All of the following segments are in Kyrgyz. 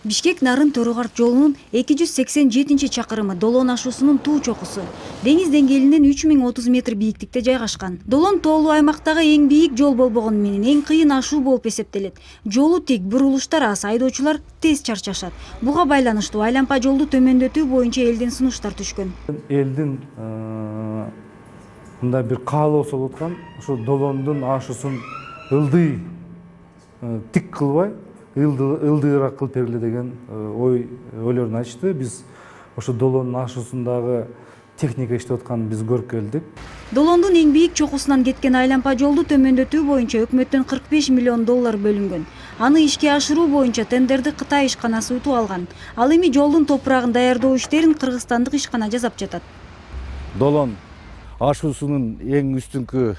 Бишкек-Нарын Төрөгарт жолунун 287 чакырымы Долон ашуусунун туу чокусу. Деңиз деңгээлинен 3030 метр бийиктикте жайгашкан. Долон тоолуу аймактагы эң бийик жол болбогону менен эң кыйын ашуу болуп эсептелет. Жолу тик, бурулуштар аз, айдоочулар тез чарчашат. Буга байланыштуу айлампа жолду төмөндөтүү боюнча элден сунуштар түшкөн. Элдин мындай бир каалоосу болуп аткан, ошо Долондун ашуусун ылдый тик кылбай, ылдыйраак кылып бергиле деген ойлорун айтышты. Биз ошо Долондун ашуусундагы техника иштеп атканын биз көрүп келдик. Долондун эң бийик чокусунан кеткен айлампа жолду төмөндөтүү боюнча өкмөттөн 45 миллион доллар бөлүнгөн. Аны ишке ашыруу боюнча тендерди Кытай ишканасы утуп алган. Ал эми жолдун топурагын даярдоо иштерин кыргызстандык ишкана жасап жатат. Долон ашуусунун эң үстүңкү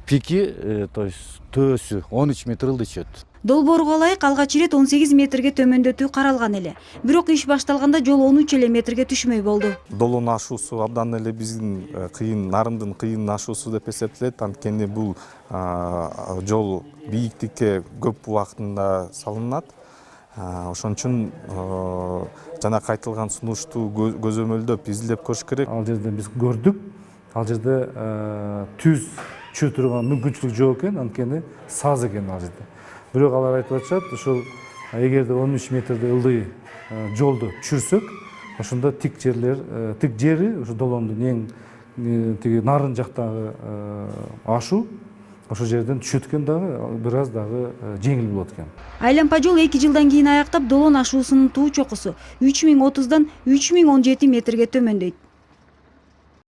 пики, то есть төөсү 13 метр ылдый түшөт. Долбооруга ылайык алгач ирет 18 метрге төмөндөтүү каралган эле. Бирок иш башталганда жол 13 эле метрге түшмөй болду. Долон ашуусу абдан эле биздин Нарындын кыйын ашуусу деп эсептелет. Анткени бул жол бийиктикке көп убактында салынат. Ошон үчүн жана кайтылган сунушту көзөмөлдөп, изилдеп көрүш керек. Ал жерде биз көрдүк. Ал жерде түз чүрө турган мүмкүнчүлүк жок экен, анткени саз экен ал жерде. Бирок алар айтып атышат, ошол эгерде 13 метрде ылдый жолду түшүрсөк, ошондо тик жери ошо Долондун эң тиги нарын жактагы ашуу ошол жерден түшөт экен, дагы бир аз дагы жеңил болот экен. Айлампа жол 2 жылдан кийин аяктап Долон ашуусунун туу чокусу 3030дан 3017 метрге төмөндөйт.